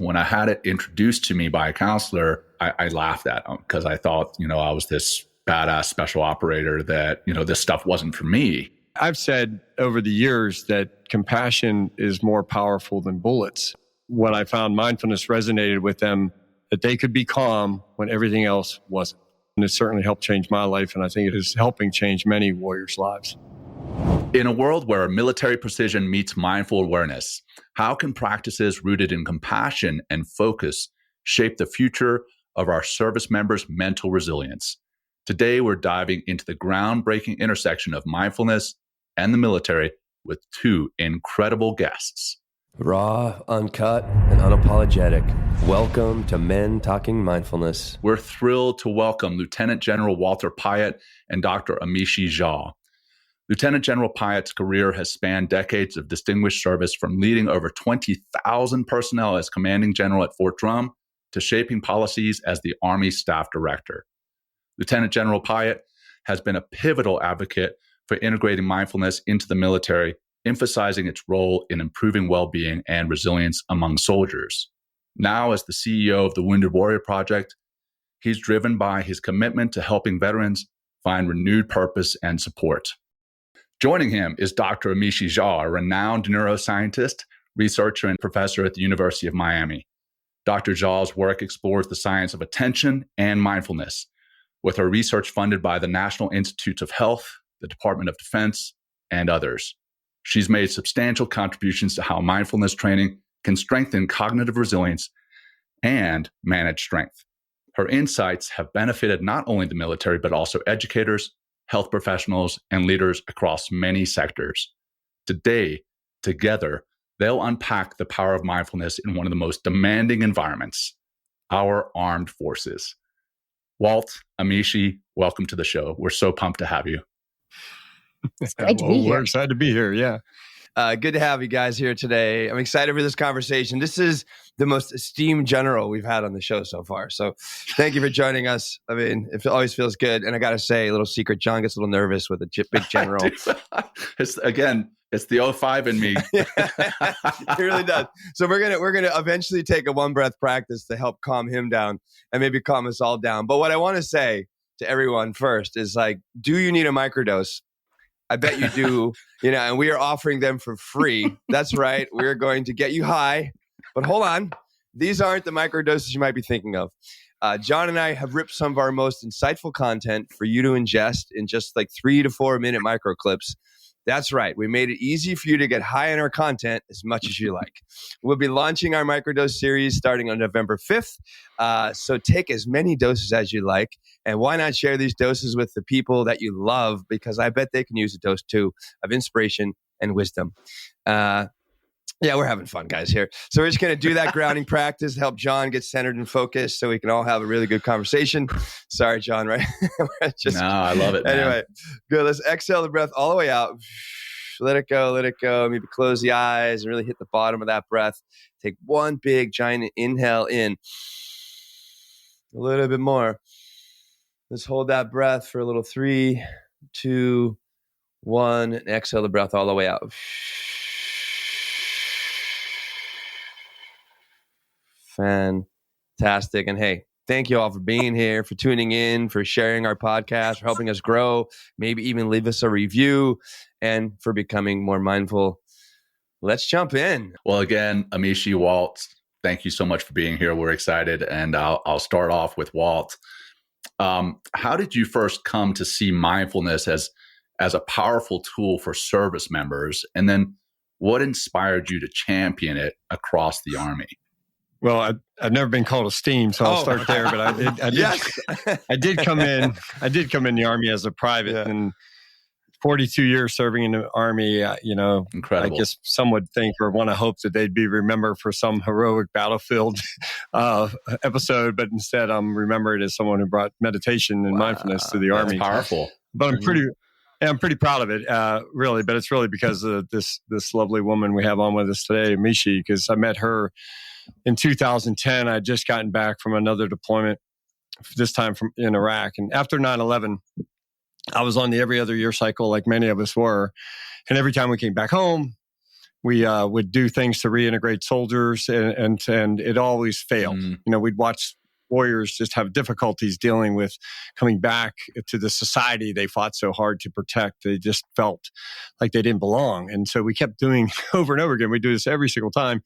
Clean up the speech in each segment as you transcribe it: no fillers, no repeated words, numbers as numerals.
When I had it introduced to me by a counselor, I laughed at him because I thought, I was this badass special operator that, this stuff wasn't for me. I've said over the years that compassion is more powerful than bullets. When I found mindfulness resonated with them, that they could be calm when everything else wasn't. And it certainly helped change my life, and I think it is helping change many warriors' lives. In a world where military precision meets mindful awareness, how can practices rooted in compassion and focus shape the future of our service members' mental resilience? Today, we're diving into the groundbreaking intersection of mindfulness and the military with two incredible guests. Raw, uncut, and unapologetic. Welcome to Men Talking Mindfulness. We're thrilled to welcome Lieutenant General Walter Pyatt and Dr. Amishi Jha. Lieutenant General Pyatt's career has spanned decades of distinguished service, from leading over 20,000 personnel as commanding general at Fort Drum to shaping policies as the Army Staff Director. Lieutenant General Pyatt has been a pivotal advocate for integrating mindfulness into the military, emphasizing its role in improving well-being and resilience among soldiers. Now, as the CEO of the Wounded Warrior Project, he's driven by his commitment to helping veterans find renewed purpose and support. Joining him is Dr. Amishi Jha, a renowned neuroscientist, researcher, and professor at the University of Miami. Dr. Jha's work explores the science of attention and mindfulness, with her research funded by the National Institutes of Health, the Department of Defense, and others. She's made substantial contributions to how mindfulness training can strengthen cognitive resilience and manage strength. Her insights have benefited not only the military, but also educators, health professionals, and leaders across many sectors. Today, together, they'll unpack the power of mindfulness in one of the most demanding environments, our armed forces. Walt, Amishi, welcome to the show. We're so pumped to have you. It's great to be here. We're excited to be here, yeah. Good to have you guys here today. I'm excited for this conversation. This is the most esteemed general we've had on the show so far. So thank you for joining us. I mean, it always feels good. And I got to say, a little secret, John gets a little nervous with a big general. It's the 05 in me. It really does. So we're gonna eventually take a one breath practice to help calm him down and maybe calm us all down. But what I want to say to everyone first is, like, do you need a microdose? I bet you do, and we are offering them for free. That's right. We're going to get you high. But hold on. These aren't the microdoses you might be thinking of. John and I have ripped some of our most insightful content for you to ingest in just like 3 to 4 minute micro clips. That's right. We made it easy for you to get high on our content as much as you like. We'll be launching our microdose series starting on November 5th. So take as many doses as you like. And why not share these doses with the people that you love? Because I bet they can use a dose too of inspiration and wisdom. Yeah, we're having fun, guys, here. So we're just going to do that grounding practice to help John get centered and focused so we can all have a really good conversation. Sorry, John, right? No, I love it, man. Anyway, good. Let's exhale the breath all the way out. Let it go, let it go. Maybe close the eyes and really hit the bottom of that breath. Take one big, giant inhale in. A little bit more. Let's hold that breath for a little 3, 2, 1. And exhale the breath all the way out. Fantastic. And hey, thank you all for being here, for tuning in, for sharing our podcast, for helping us grow, maybe even leave us a review, and for becoming more mindful. Let's jump in. Well, again, Amishi, Walt, thank you so much for being here. We're excited. And I'll start off with Walt. How did you first come to see mindfulness as a powerful tool for service members? And then what inspired you to champion it across the Army? Well, I've never been called a steam, so I'll start there. But I did come in the Army as a private, and 42 years serving in the Army. Incredible. I guess some would think or want to hope that they'd be remembered for some heroic battlefield episode, but instead I'm remembered as someone who brought meditation and mindfulness to the Army. That's powerful. But I'm pretty proud of it, really. But it's really because of this lovely woman we have on with us today, Amishi, because I met her in 2010. I'd just gotten back from another deployment, this time in Iraq. And after 9/11, I was on the every other year cycle like many of us were. And every time we came back home, We would do things to reintegrate soldiers, and it always failed. We'd watch warriors just have difficulties dealing with coming back to the society they fought so hard to protect. They just felt like they didn't belong. And so we kept doing over and over again. We do this every single time.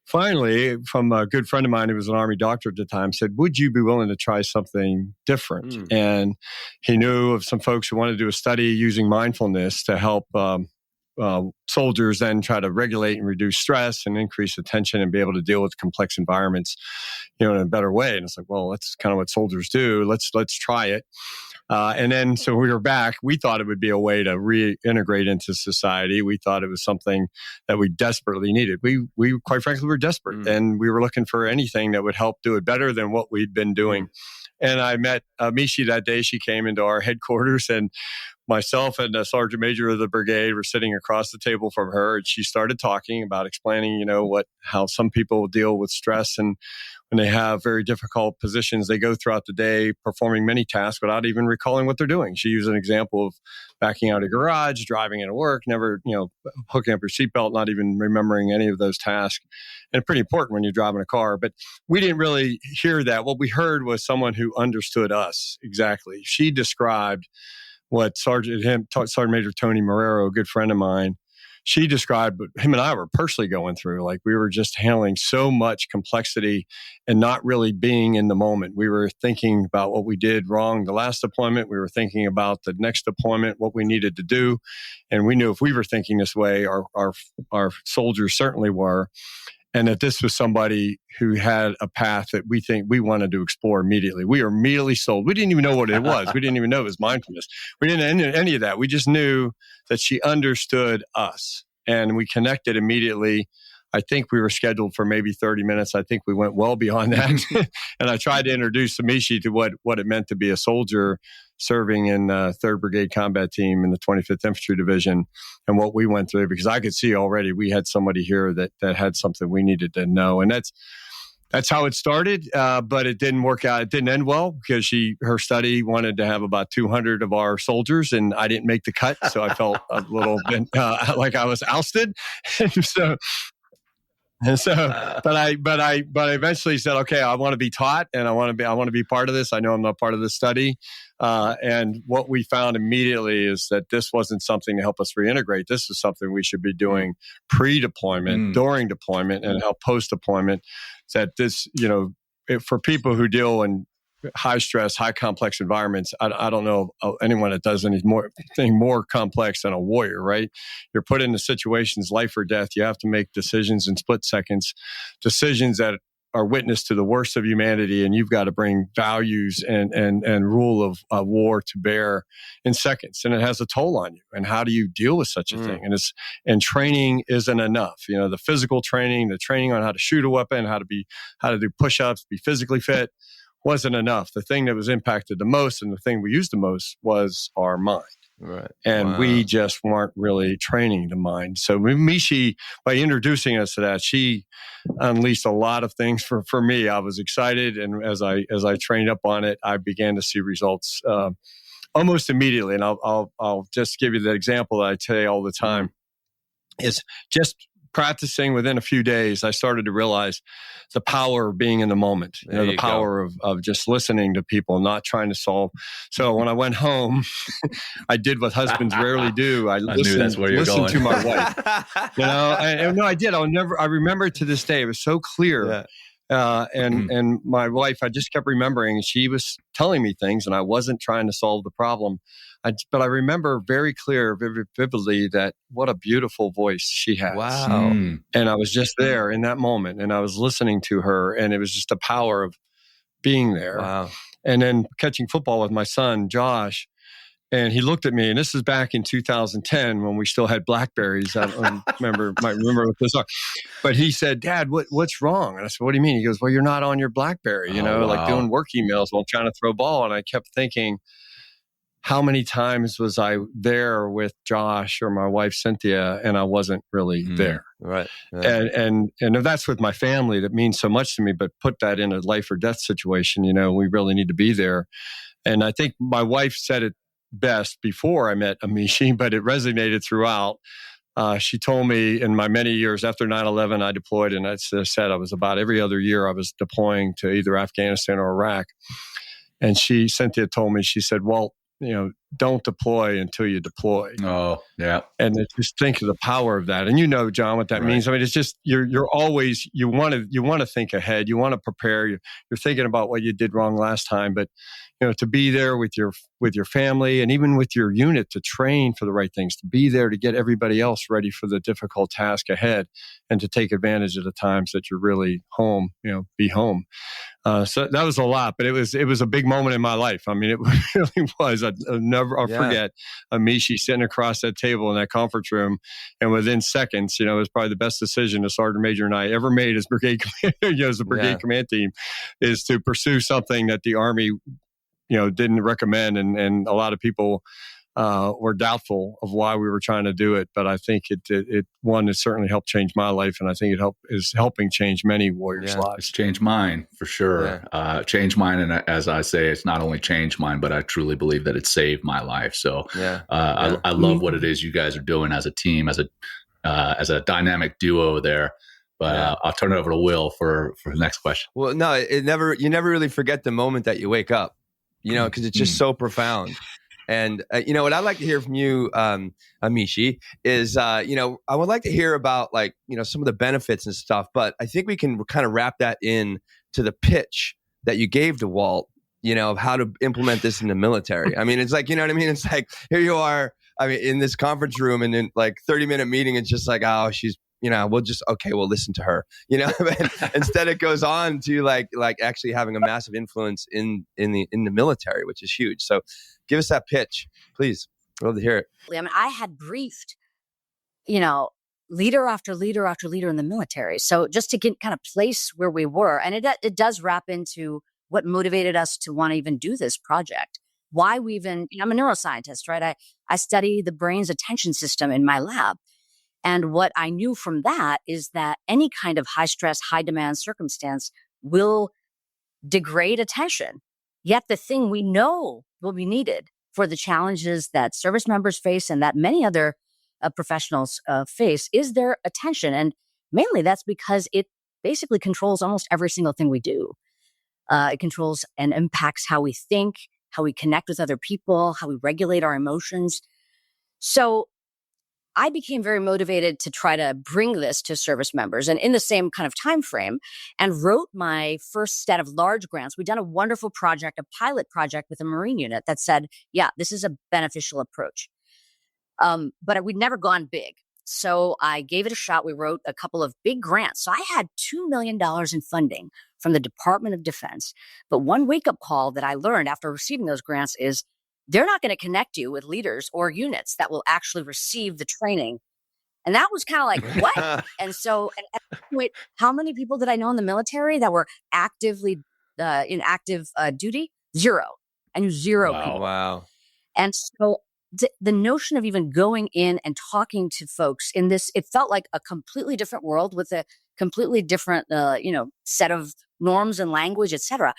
Finally, from a good friend of mine who was an Army doctor at the time, said, would you be willing to try something different? And he knew of some folks who wanted to do a study using mindfulness to help soldiers then try to regulate and reduce stress and increase attention and be able to deal with complex environments, in a better way. And it's like, well, that's kind of what soldiers do. Let's try it. And then, so we were back. We thought it would be a way to reintegrate into society. We thought it was something that we desperately needed. We quite frankly, were desperate, and we were looking for anything that would help do it better than what we'd been doing. And I met Amishi that day. She came into our headquarters, and myself and the sergeant major of the brigade were sitting across the table from her, and she started talking about explaining, how some people deal with stress, and when they have very difficult positions, they go throughout the day performing many tasks without even recalling what they're doing. She used an example of backing out of a garage, driving into work, never, hooking up your seatbelt, not even remembering any of those tasks. And pretty important when you're driving a car. But we didn't really hear that. What we heard was someone who understood us exactly. She described what Sergeant Major Tony Marrero, a good friend of mine, she described what him and I were personally going through. Like, we were just handling so much complexity and not really being in the moment. We were thinking about what we did wrong the last deployment. We were thinking about the next deployment, what we needed to do. And we knew if we were thinking this way, our soldiers certainly were. And that this was somebody who had a path that we think we wanted to explore immediately. We were immediately sold. We didn't even know what it was. We didn't even know it was mindfulness. We didn't know any of that. We just knew that she understood us. And we connected immediately. I think we were scheduled for maybe 30 minutes. I think we went well beyond that. And I tried to introduce Amishi to what it meant to be a soldier serving in 3rd Brigade Combat Team in the 25th Infantry Division, and what we went through, because I could see already we had somebody here that had something we needed to know. And that's how it started, but it didn't work out. It didn't end well, because her study wanted to have about 200 of our soldiers, and I didn't make the cut. So I felt a little bit like I was ousted. But I eventually said, okay, I want to be taught, and I want to be part of this. I know I'm not part of this study. And what we found immediately is that this wasn't something to help us reintegrate. This is something we should be doing pre-deployment, during deployment, and help post-deployment. That this, for people who deal in high stress, high complex environments, I don't know of anyone that does anything more complex than a warrior, right? You're put into situations, life or death. You have to make decisions in split seconds, decisions that are witness to the worst of humanity, and you've got to bring values and rule of war to bear in seconds, and it has a toll on you. And how do you deal with such a thing? And training isn't enough. The physical training, the training on how to shoot a weapon, how to do push-ups, be physically fit, wasn't enough. The thing that was impacted the most, and the thing we used the most, was our mind. Right. And we just weren't really training the mind. So Mishi, by introducing us to that, she unleashed a lot of things for me. I was excited. And as I trained up on it, I began to see results almost immediately. And I'll just give you the example that I tell you all the time. Is just practicing within a few days, I started to realize the power of being in the moment, the power of just listening to people, not trying to solve. So when I went home, I did what husbands rarely do. I listened to my wife. I did. I remember it to this day. It was so clear. Yeah. And my wife, I just kept remembering, she was telling me things, and I wasn't trying to solve the problem. But I remember very clear, vividly, that what a beautiful voice she has. Wow. And I was just there in that moment, and I was listening to her, and it was just the power of being there. Wow. And then catching football with my son, Josh, and he looked at me, and this is back in 2010 when we still had Blackberries. I don't remember what those are. But he said, "Dad, what's wrong?" And I said, "What do you mean?" He goes, "Well, you're not on your Blackberry, like doing work emails while trying to throw ball." And I kept thinking, how many times was I there with Josh or my wife, Cynthia, and I wasn't really there? Right. And if that's with my family, that means so much to me, but put that in a life or death situation, we really need to be there. And I think my wife said it best before I met Amishi, but it resonated throughout. She told me in my many years after 9/11, I deployed, and I said I was about every other year I was deploying to either Afghanistan or Iraq. And Cynthia told me, she said, Walt, don't deploy until you deploy. Oh, yeah. And just think of the power of that. And John, what that means. I mean, it's just you're always you want to think ahead. You want to prepare. You're thinking about what you did wrong last time, but to be there with your family and even with your unit to train for the right things, to be there to get everybody else ready for the difficult task ahead, and to take advantage of the times that you're really home. Be home. So that was a lot, but it was a big moment in my life. I mean, it really was. I'll forget Amishi sitting across that table in that conference room, and within seconds, it was probably the best decision a sergeant major and I ever made as brigade commander, as the brigade command team, is to pursue something that the Army, didn't recommend, and a lot of people were doubtful of why we were trying to do it. But I think it certainly helped change my life, and I think is helping change many warriors' lives. It's changed mine for sure. Changed mine, and as I say, it's not only changed mine, but I truly believe that it saved my life. So I love what it is you guys are doing as a team, as a dynamic duo there. But I'll turn it over to Will for the next question. Well, no, you never really forget the moment that you wake up, because it's just so profound. And, what I'd like to hear from you, Amishi, is, I would like to hear about some of the benefits and stuff, but I think we can kind of wrap that in to the pitch that you gave to Walt, of how to implement this in the military. I mean, it's like, you know what I mean? It's like, here you are, in this conference room, and in 30-minute meeting, it's just like, oh, she's, we'll listen to her, instead it goes on to like actually having a massive influence in the military, which is huge. So give us that pitch, please. I'd love to hear it. I mean, I had briefed, leader after leader after leader in the military. So just to get kind of place where we were, and it does wrap into what motivated us to want to even do this project. Why we even, I'm a neuroscientist, right? I study the brain's attention system in my lab. And what I knew from that is that any kind of high stress, high demand circumstance will degrade attention. Yet the thing we know will be needed for the challenges that service members face and that many other professionals face is their attention. And mainly that's because it basically controls almost every single thing we do. It controls and impacts how we think, how we connect with other people, how we regulate our emotions. So I became very motivated to try to bring this to service members, and in the same kind of time frame, and wrote my first set of large grants. We'd done a wonderful project, a pilot project with a Marine unit that said, this is a beneficial approach. But we'd never gone big. So I gave it a shot. We wrote a couple of big grants. So I had $2 million in funding from the Department of Defense. But one wake-up call that I learned after receiving those grants is they're not going to connect you with leaders or units that will actually receive the training. And that was kind of like, what? And so at that point, how many people did I know in the military that were actively in active duty? Zero. I knew zero people. Wow. And so the notion of even going in and talking to folks in this, it felt like a completely different world with a completely different, set of norms and language, et cetera.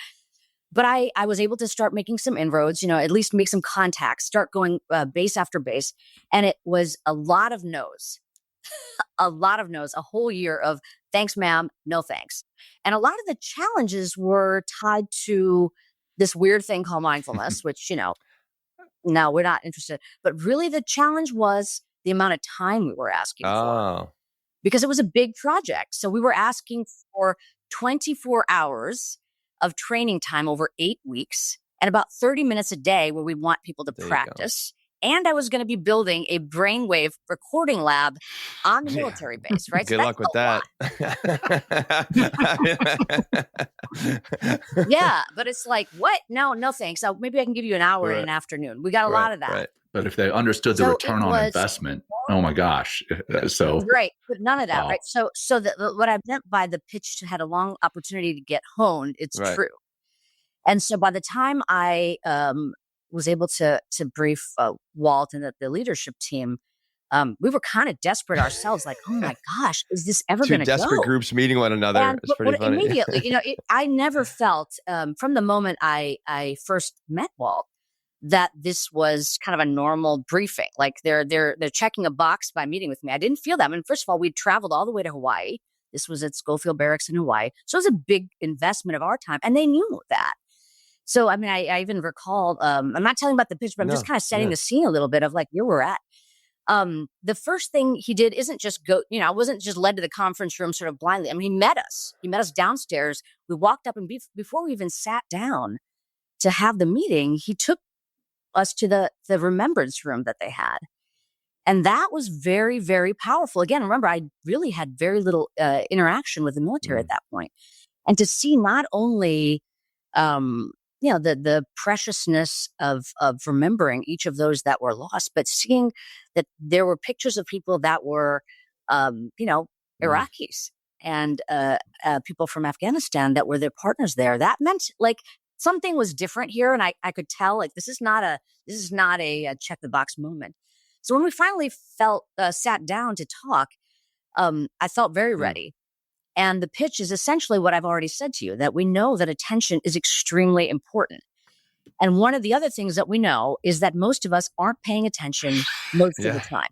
But I was able to start making some inroads, at least make some contacts, start going base after base. And it was a lot of no's, a whole year of thanks, ma'am, no thanks. And a lot of the challenges were tied to this weird thing called mindfulness, which, no, we're not interested. But really the challenge was the amount of time we were asking for. Because it was a big project. So we were asking for 24 hours of training time over 8 weeks and about 30 minutes a day where we want people to practice. And I was going to be building a brainwave recording lab on the military base, right? Good luck with that. But it's like, what? No thanks. Maybe I can give you an hour in an afternoon. We got a lot of that. Right. But if they understood the return on investment, oh my gosh. So right, but none of that, right? So what I meant by the pitch had a long opportunity to get honed. It's true. And so by the time I was able to brief Walt and the leadership team, we were kind of desperate ourselves, like, oh my gosh, is this ever going to go? Two desperate groups meeting one another. And, it's pretty funny. Immediately, I never felt from the moment I first met Walt that this was kind of a normal briefing. Like they're checking a box by meeting with me. I didn't feel that. I mean, first of all, we'd traveled all the way to Hawaii. This was at Schofield Barracks in Hawaii. So it was a big investment of our time. And they knew that. So, I mean, I even recall, I'm not telling about the picture, but I'm just kind of setting the scene a little bit of like where we're at. The first thing he did isn't just go, I wasn't just led to the conference room sort of blindly. I mean, he met us. He met us downstairs. We walked up and before we even sat down to have the meeting, he took us to the remembrance room that they had. And that was very, very powerful. Again, remember, I really had very little interaction with the military at that point. And to see not only, the preciousness of remembering each of those that were lost, but seeing that there were pictures of people that were, Iraqis and people from Afghanistan that were their partners there. That meant like something was different here. And I could tell like, this is not a check the box moment. So when we finally sat down to talk, I felt very ready. And the pitch is essentially what I've already said to you, that we know that attention is extremely important. And one of the other things that we know is that most of us aren't paying attention most of the time.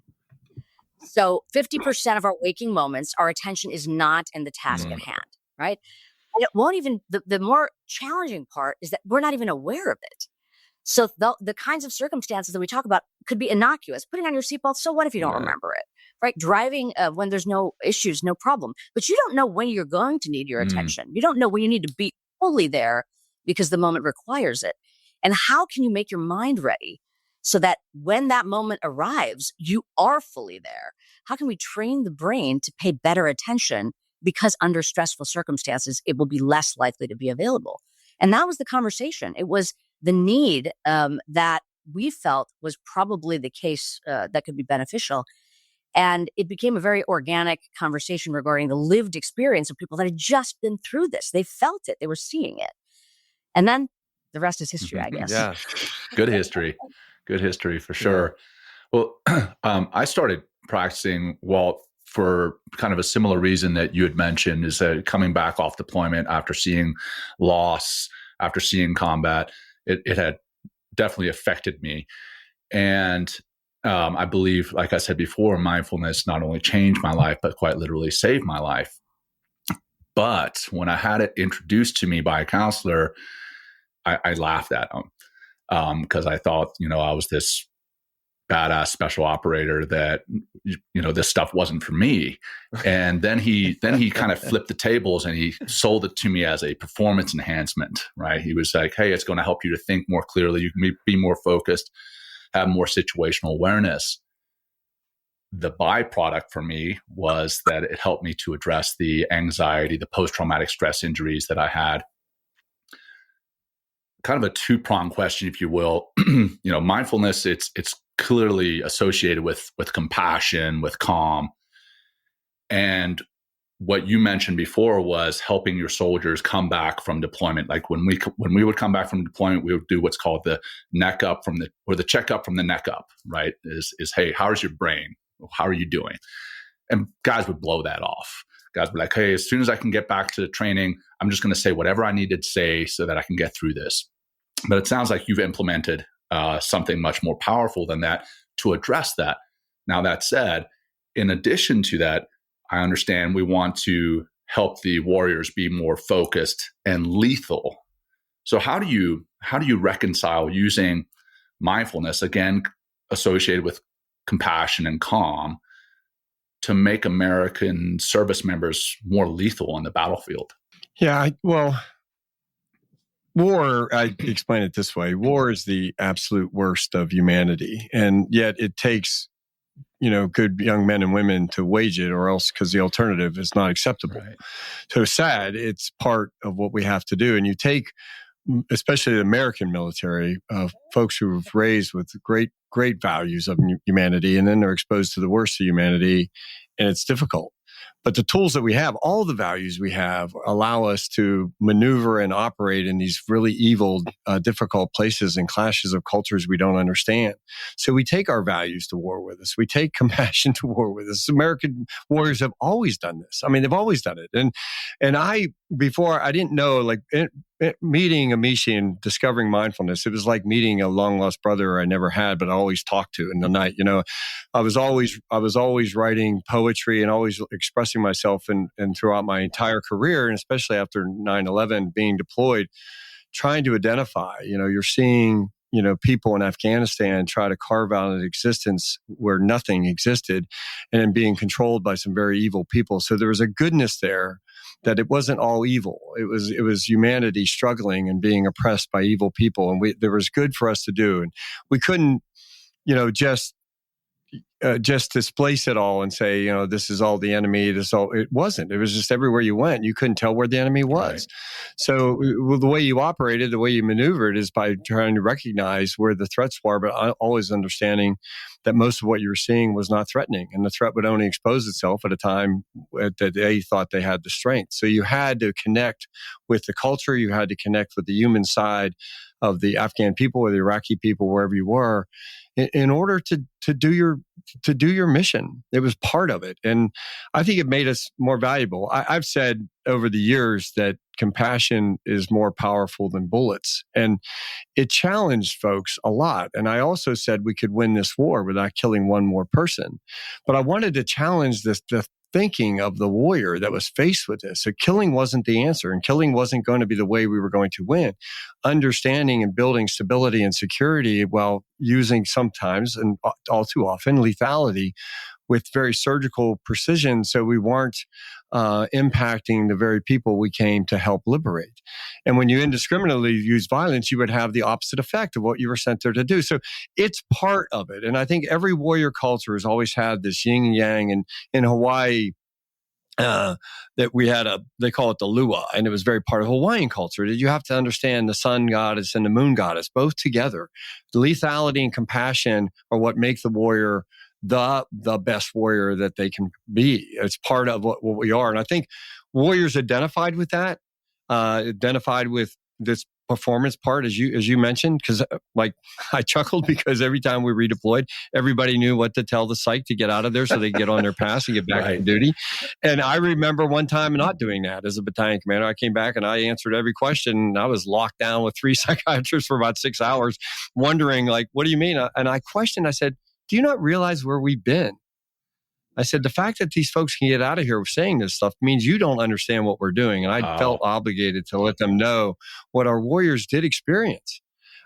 So 50% of our waking moments, our attention is not in the task at hand, right? And it won't even, the more challenging part is that we're not even aware of it. So the kinds of circumstances that we talk about could be innocuous. Putting on your seatbelt, so what if you don't remember it, right? Driving when there's no issues, no problem. But you don't know when you're going to need your attention. You don't know when you need to be fully there because the moment requires it. And how can you make your mind ready so that when that moment arrives, you are fully there? How can we train the brain to pay better attention because under stressful circumstances, it will be less likely to be available? And that was the conversation. It was the need that we felt was probably the case that could be beneficial. And it became a very organic conversation regarding the lived experience of people that had just been through this. They felt it. They were seeing it. And then the rest is history, I guess. Yeah. Good history. Good history for sure. Well, I started practicing, Walt, for kind of a similar reason that you had mentioned, is coming back off deployment after seeing loss, after seeing combat. It had definitely affected me. And I believe, like I said before, mindfulness not only changed my life, but quite literally saved my life. But when I had it introduced to me by a counselor, I laughed at him because I thought, I was this badass special operator that, this stuff wasn't for me. And then he kind of flipped the tables and he sold it to me as a performance enhancement, right? He was like, hey, it's going to help you to think more clearly. You can be more focused, have more situational awareness. The byproduct for me was that it helped me to address the anxiety, the post-traumatic stress injuries that I had. Kind of a two-pronged question, if you will. Mindfulness, it's clearly associated with compassion, with calm. And what you mentioned before was helping your soldiers come back from deployment. Like when we would come back from deployment, we would do what's called the neck up or the check up from the neck up, right? Is hey, how's your brain? How are you doing? And guys would blow that off. Guys would be like, hey, as soon as I can get back to training, I'm just going to say whatever I needed to say so that I can get through this. But it sounds like you've implemented something much more powerful than that to address that. Now, that said, in addition to that, I understand we want to help the warriors be more focused and lethal. So how do you reconcile using mindfulness, again, associated with compassion and calm, to make American service members more lethal on the battlefield? Yeah, war, I explain it this way. War is the absolute worst of humanity. And yet it takes, good young men and women to wage it, or else, because the alternative is not acceptable. Right. So sad, it's part of what we have to do. And you take, especially the American military, folks who have raised with great values of humanity, and then they're exposed to the worst of humanity, and it's difficult. But the tools that we have, all the values we have, allow us to maneuver and operate in these really evil, difficult places and clashes of cultures we don't understand. So we take our values to war with us. We take compassion to war with us. American warriors have always done this. I mean, they've always done it. And before I didn't know, meeting Amishi and discovering mindfulness, it was like meeting a long lost brother I never had, but I always talked to in the night. I was always writing poetry and always expressing myself, and throughout my entire career, and especially after 9/11 being deployed, trying to identify. You're seeing people in Afghanistan try to carve out an existence where nothing existed, and being controlled by some very evil people. So there was a goodness there, that it wasn't all evil. It was humanity struggling and being oppressed by evil people, and there was good for us to do, and we couldn't, just displace it all and say, this is all the enemy. It wasn't. It was just everywhere you went, you couldn't tell where the enemy was. Right. So the way you operated, the way you maneuvered is by trying to recognize where the threats were, but always understanding that most of what you were seeing was not threatening, and the threat would only expose itself at a time that they thought they had the strength. So you had to connect with the culture. You had to connect with the human side of the Afghan people or the Iraqi people, wherever you were, in order to do your mission. It was part of it. And I think it made us more valuable. I've said over the years that compassion is more powerful than bullets. And it challenged folks a lot. And I also said we could win this war without killing one more person. But I wanted to challenge the thinking of the warrior that was faced with this. So killing wasn't the answer, and killing wasn't going to be the way we were going to win. Understanding and building stability and security while using sometimes, and all too often, lethality with very surgical precision, so we weren't impacting the very people we came to help liberate. And when you indiscriminately use violence, you would have the opposite effect of what you were sent there to do. So it's part of it. And I think every warrior culture has always had this yin and yang. And in Hawaii, that we had they call it the lua, and it was very part of Hawaiian culture, that you have to understand the sun goddess and the moon goddess, both together. The lethality and compassion are what make the warrior the best warrior that they can be. It's part of what we are. And I think warriors identified with that, identified with this performance part, as you mentioned, because I chuckled because every time we redeployed, everybody knew what to tell the psych to get out of there so they could get on their pass and get back to duty. And I remember one time not doing that as a battalion commander. I came back and I answered every question. And I was locked down with 3 psychiatrists for about 6 hours, wondering, what do you mean? And I said, do you not realize where we've been? I said, the fact that these folks can get out of here saying this stuff means you don't understand what we're doing. And I felt obligated to let them know what our warriors did experience.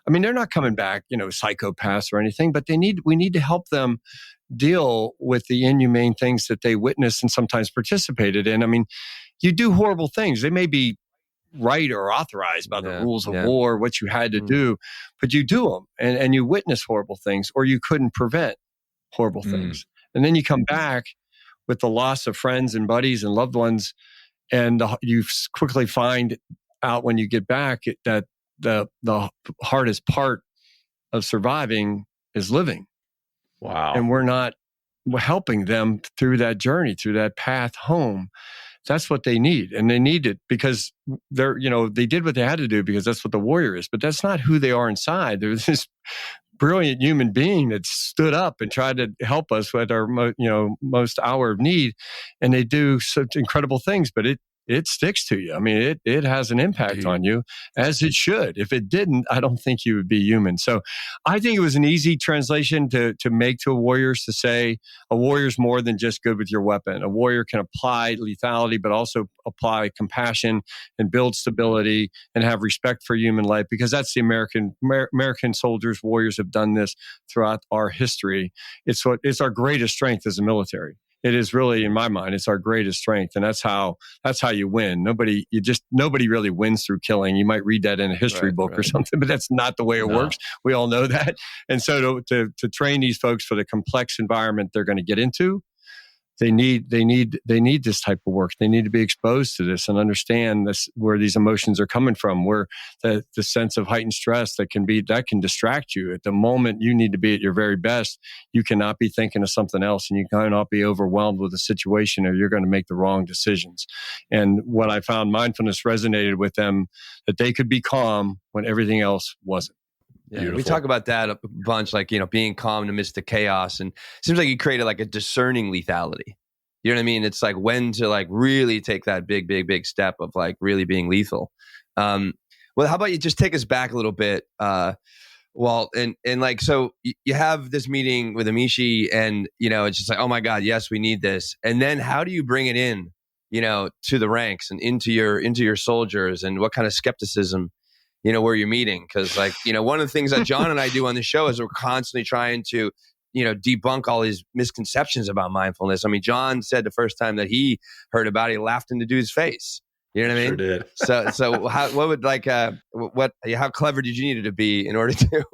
I mean, they're not coming back, psychopaths or anything, but we need to help them deal with the inhumane things that they witnessed and sometimes participated in. I mean, you do horrible things. They may be right or authorized by the rules of war, what you had to do, but you do them and you witness horrible things, or you couldn't prevent horrible things. And then you come back with the loss of friends and buddies and loved ones, and you quickly find out when you get back that the hardest part of surviving is living. Wow. And we're helping them through that journey, through that path home. That's what they need. And they need it because they did what they had to do because that's what the warrior is. But that's not who they are inside. There's this brilliant human being that stood up and tried to help us with our most hour of need. And they do such incredible things, but it sticks to you. I mean, it has an impact on you, as it should. If it didn't, I don't think you would be human. So I think it was an easy translation to make to warriors, to say a warrior's more than just good with your weapon. A warrior can apply lethality, but also apply compassion and build stability and have respect for human life, because that's the American soldiers, warriors have done this throughout our history. It's our greatest strength as a military. It is really, in my mind, it's our greatest strength, and that's how you win. Nobody really wins through killing. You might read that in a history book or something, but that's not the way it works. We all know that. And so to train these folks for the complex environment they're going to get into, they need this type of work. They need to be exposed to this and understand this, where these emotions are coming from, where the sense of heightened stress that can distract you. At the moment you need to be at your very best, you cannot be thinking of something else, and you cannot be overwhelmed with a situation, or you're going to make the wrong decisions. And what I found, mindfulness resonated with them, that they could be calm when everything else wasn't. Yeah, we talk about that a bunch, being calm amidst the chaos. And it seems like you created a discerning lethality. You know what I mean? It's when to really take that big step of really being lethal. Well, how about you just take us back a little bit, Walt, and like, so you have this meeting with Amishi, and it's just like, oh my God, yes, we need this. And then how do you bring it in, to the ranks and into your soldiers, and what kind of skepticism, where you're meeting? Because like, one of the things that John and I do on the show is we're constantly trying to, debunk all these misconceptions about mindfulness. I mean, John said the first time that he heard about it, he laughed in the dude's face. You know what I mean? Sure did. So how clever did you need to be in order to,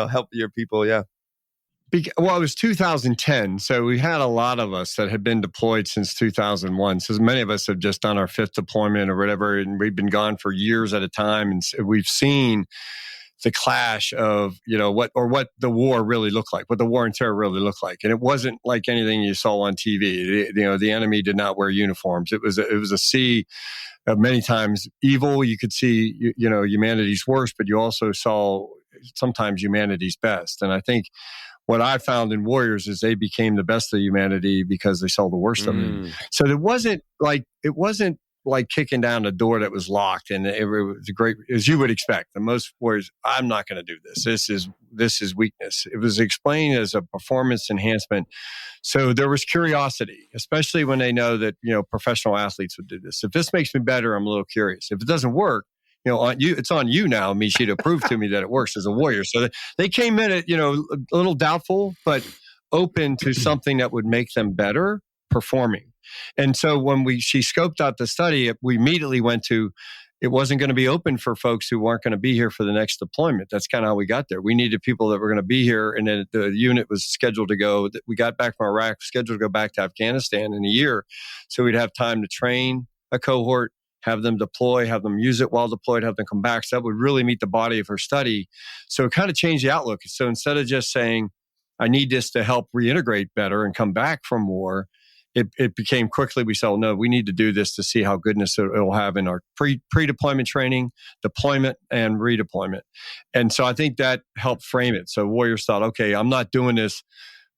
help your people? Yeah. Well, it was 2010. So we had a lot of us that had been deployed since 2001. So many of us have just done our 5th deployment or whatever, and we've been gone for years at a time. And we've seen the clash of, what the war really looked like, what the war on terror really looked like. And it wasn't like anything you saw on TV. The enemy did not wear uniforms. It was a sea of many times evil. You could see, humanity's worst, but you also saw sometimes humanity's best. And I think what I found in warriors is they became the best of humanity because they saw the worst of it. So it wasn't like kicking down a door that was locked, and it was a great, as you would expect. And most warriors, I'm not going to do this. This is weakness. It was explained as a performance enhancement. So there was curiosity, especially when they know that professional athletes would do this. If this makes me better, I'm a little curious. If it doesn't work, it's on you now, Amishi, to prove to me that it works as a warrior. So they came in at, a little doubtful, but open to something that would make them better performing. And so when she scoped out the study, we immediately went to, it wasn't going to be open for folks who weren't going to be here for the next deployment. That's kind of how we got there. We needed people that were going to be here. And then the unit was scheduled to go, we got back from Iraq, scheduled to go back to Afghanistan in a year. So we'd have time to train a cohort, have them deploy, have them use it while deployed, have them come back. So that would really meet the body of her study. So it kind of changed the outlook. So instead of just saying, I need this to help reintegrate better and come back from war, it became quickly, we said, no, we need to do this to see how goodness it'll have in our pre-deployment training, deployment, and redeployment. And so I think that helped frame it. So warriors thought, okay, I'm not doing this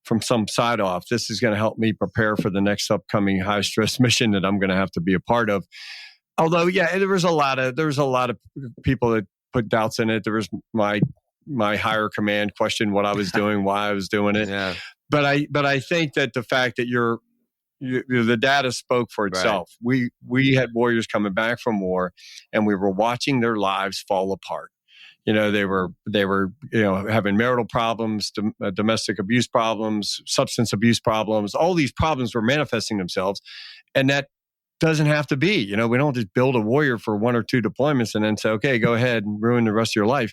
from some side off. This is going to help me prepare for the next upcoming high stress mission that I'm going to have to be a part of. Although, yeah, there was a lot of people that put doubts in it. There was my higher command questioned what I was doing, why I was doing it. Yeah. But I think that the fact that the data spoke for itself. Right. We had warriors coming back from war, and we were watching their lives fall apart. They were having marital problems, domestic abuse problems, substance abuse problems. All these problems were manifesting themselves, and that doesn't have to be. We don't just build a warrior for 1 or 2 deployments and then say, okay, go ahead and ruin the rest of your life.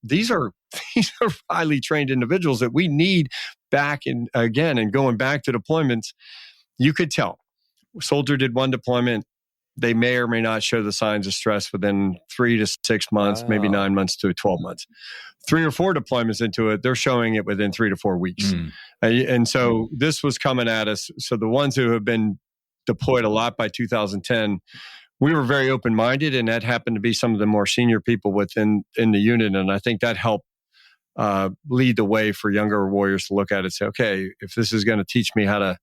These are highly trained individuals that we need back in again. And going back to deployments, you could tell. A soldier did 1 deployment. They may or may not show the signs of stress within 3 to 6 months, maybe 9 months to 12 months. 3 or 4 deployments into it, they're showing it within 3 to 4 weeks. And so this was coming at us. So the ones who have been deployed a lot by 2010, we were very open-minded, and that happened to be some of the more senior people in the unit. And I think that helped lead the way for younger warriors to look at it and say, okay, if this is going to teach me how to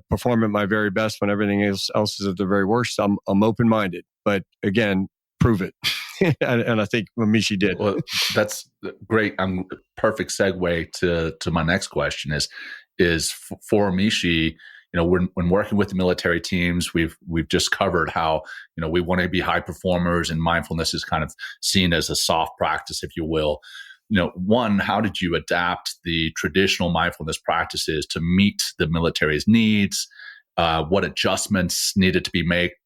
perform at my very best when everything else is at the very worst, I'm open-minded. But again, prove it. and I think Amishi did. Well, that's great. Perfect segue to my next question is for Amishi. When working with the military teams, we've just covered how we want to be high performers, and mindfulness is kind of seen as a soft practice, if you will. One, how did you adapt the traditional mindfulness practices to meet the military's needs? What adjustments needed to be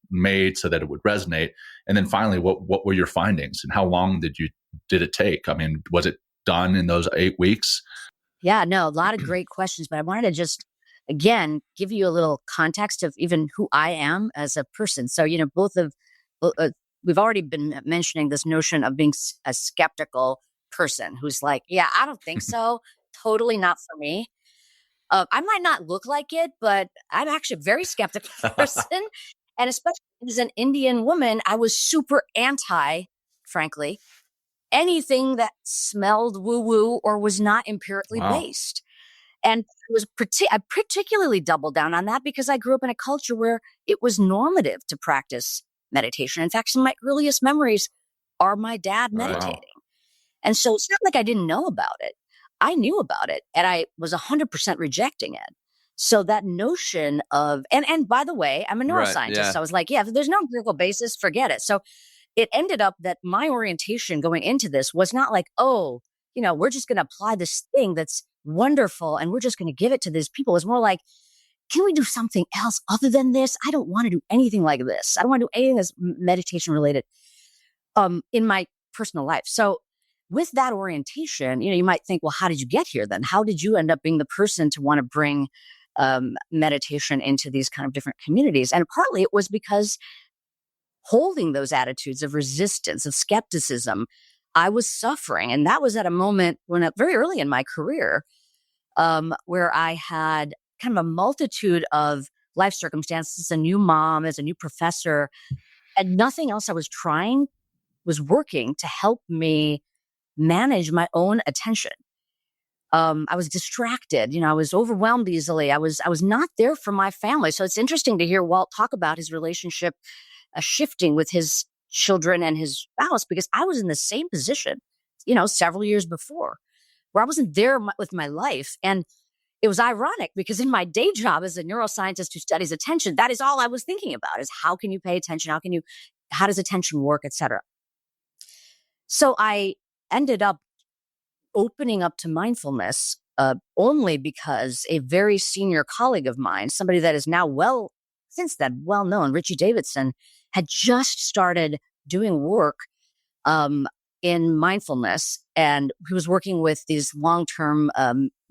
made so that it would resonate? And then finally, what were your findings, and how long did it take? I mean, was it done in those 8 weeks? Yeah, no, a lot of great questions, but I wanted to just, again, give you a little context of even who I am as a person. So, we've already been mentioning this notion of being a skeptical person who's like, yeah, I don't think so. Totally not for me. I might not look like it, but I'm actually a very skeptical person. And especially as an Indian woman, I was super anti, frankly, anything that smelled woo-woo or was not empirically based. And I particularly doubled down on that because I grew up in a culture where it was normative to practice meditation. In fact, some of my earliest memories or my dad Right. meditating. And so it's not like I didn't know about it. I knew about it and I was 100% rejecting it. So that notion of, and by the way, I'm a Right, neuroscientist. yeah. So I was like, yeah, if there's no empirical basis, forget it. So it ended up that my orientation going into this was not like, oh, we're just going to apply this thing that's wonderful and we're just going to give it to these people. It's more like, can we do something else other than this? I don't want to do anything like this. I don't want to do anything that's meditation related in my personal life. So with that orientation, you might think, well, how did you get here then? How did you end up being the person to want to bring meditation into these kind of different communities? And partly it was because holding those attitudes of resistance, of skepticism, I was suffering. And that was at a moment when very early in my career, where I had kind of a multitude of life circumstances, as a new mom, as a new professor, and nothing else I was trying was working to help me manage my own attention. I was distracted, I was overwhelmed easily. I was not there for my family. So it's interesting to hear Walt talk about his relationship shifting with his children and his spouse, because I was in the same position, several years before, where I wasn't there with my life. And it was ironic because in my day job as a neuroscientist who studies attention, that is all I was thinking about, is how can you pay attention? How does attention work, et cetera. So I ended up opening up to mindfulness only because a very senior colleague of mine, somebody that is now since then well known, Richie Davidson, had just started doing work in mindfulness, and he was working with these long-term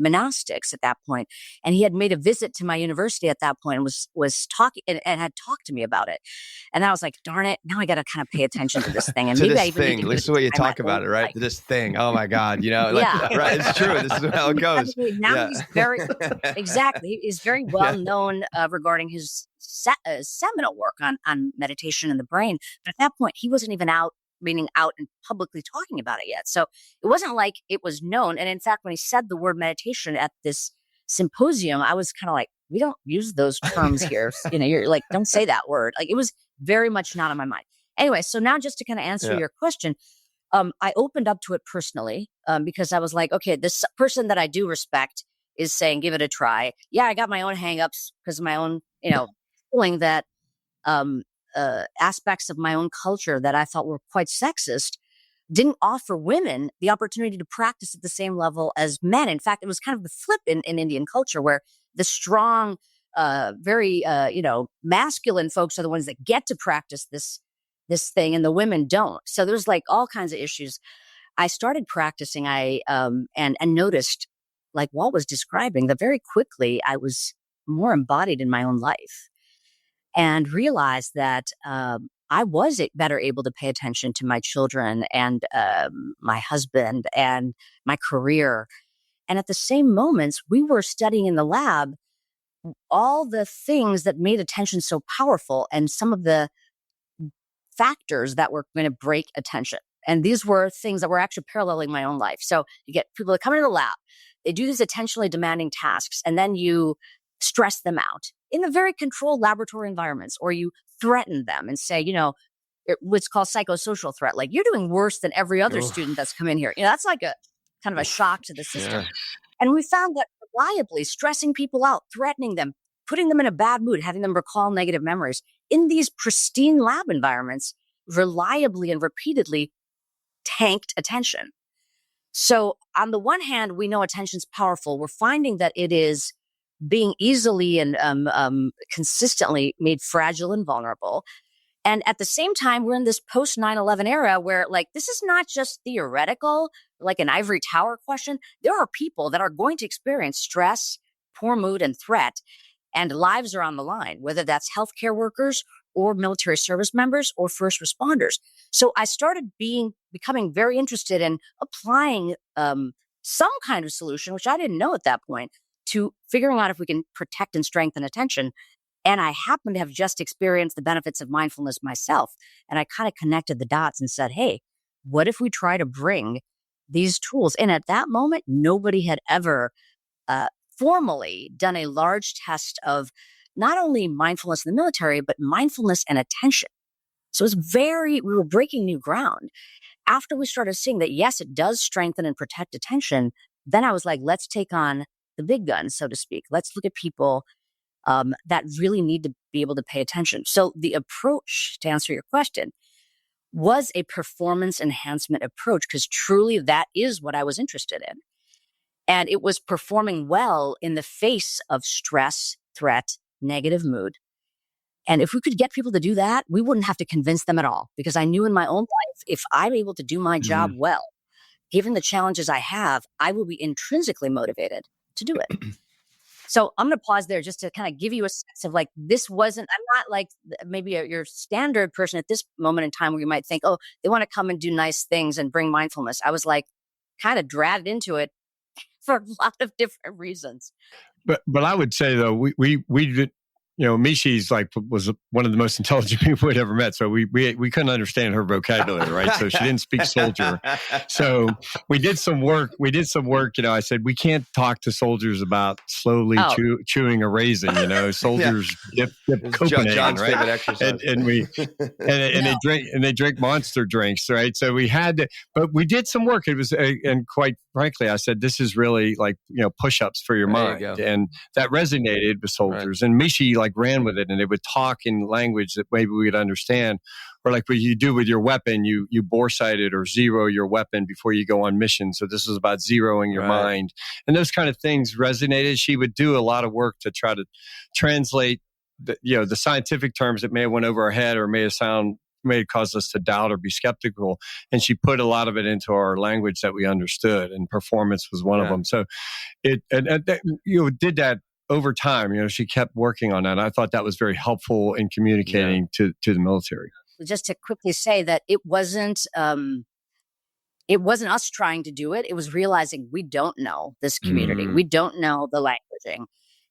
monastics at that point. And he had made a visit to my university at that point and was talking and had talked to me about it. And I was like, darn it, now I got to kind of pay attention to this thing. And to maybe this I even thing. need to This is the way you talk about it, right? life. This thing. Oh my God, Yeah. right? It's true. This is how it goes. Now he's exactly. He's very well known regarding his seminal work on meditation and the brain. But at that point, he wasn't even out and publicly talking about it yet. So it wasn't like it was known. And in fact, when he said the word meditation at this symposium, I was kind of like, we don't use those terms here. You're like, don't say that word. Like, it was very much not on my mind. Anyway, so now just to kind of answer your question, I opened up to it personally because I was like, okay, this person that I do respect is saying, give it a try. Yeah, I got my own hangups because of my own, feeling that aspects of my own culture that I thought were quite sexist didn't offer women the opportunity to practice at the same level as men. In fact, it was kind of the flip in Indian culture, where the strong, very, masculine folks are the ones that get to practice this thing, and the women don't. So there's like all kinds of issues. I started practicing, and noticed, like Walt was describing, that very quickly I was more embodied in my own life, and realized that I was better able to pay attention to my children and my husband and my career. And at the same moments, we were studying in the lab all the things that made attention so powerful and some of the factors that were going to break attention. And these were things that were actually paralleling my own life. So you get people that come into the lab, they do these attentionally demanding tasks, and then you stress them out in a very controlled laboratory environments, or you threaten them and say, what's called psychosocial threat. Like, you're doing worse than every other student that's come in here. That's like a kind of a shock to the system. Yeah. And we found that reliably stressing people out, threatening them, putting them in a bad mood, having them recall negative memories in these pristine lab environments, reliably and repeatedly tanked attention. So on the one hand, we know attention's powerful. We're finding that it is being easily and consistently made fragile and vulnerable. And at the same time, we're in this post 9/11 era where, like, this is not just theoretical, like an ivory tower question. There are people that are going to experience stress, poor mood, and threat, and lives are on the line, whether that's healthcare workers or military service members or first responders. So I started becoming very interested in applying some kind of solution, which I didn't know at that point, to figuring out if we can protect and strengthen attention. And I happened to have just experienced the benefits of mindfulness myself. And I kind of connected the dots and said, hey, what if we try to bring these tools? And at that moment, nobody had ever formally done a large test of not only mindfulness in the military, but mindfulness and attention. So we were breaking new ground. After we started seeing that, yes, it does strengthen and protect attention, then I was like, let's take on the big guns, so to speak. Let's look at people that really need to be able to pay attention. So the approach, to answer your question, was a performance enhancement approach, because truly that is what I was interested in. And it was performing well in the face of stress, threat, negative mood. And if we could get people to do that, we wouldn't have to convince them at all, because I knew in my own life, if I'm able to do my job well, given the challenges I have, I will be intrinsically motivated to do it. So I'm going to pause there just to kind of give you a sense of like, I'm not like maybe your standard person at this moment in time where you might think, oh, they want to come and do nice things and bring mindfulness. I was like kind of dragged into it for a lot of different reasons. But I would say though, we did, Mishi's was one of the most intelligent people we'd ever met. So we couldn't understand her vocabulary, right? So she didn't speak soldier. So we did some work. I said, we can't talk to soldiers about slowly chewing a raisin, soldiers dip Copenhagen, John's right? favorite exercise. And they drink monster drinks, right? So we had to, but we did some work. It was, and quite frankly, I said, this is really push-ups for your mind. And that resonated with soldiers. Right. And Mishi ran with it, and they would talk in language that maybe we would understand. Or like what you do with your weapon, you bore sight it or zero your weapon before you go on mission. So this is about zeroing your mind. And those kind of things resonated. She would do a lot of work to try to translate the scientific terms that may have went over our head or may have caused us to doubt or be skeptical. And she put a lot of it into our language that we understood, and performance was one of them. So did that over time. She kept working on that. I thought that was very helpful in communicating to the military. Just to quickly say that it wasn't us trying to do it. It was realizing we don't know this community. We don't know the languaging.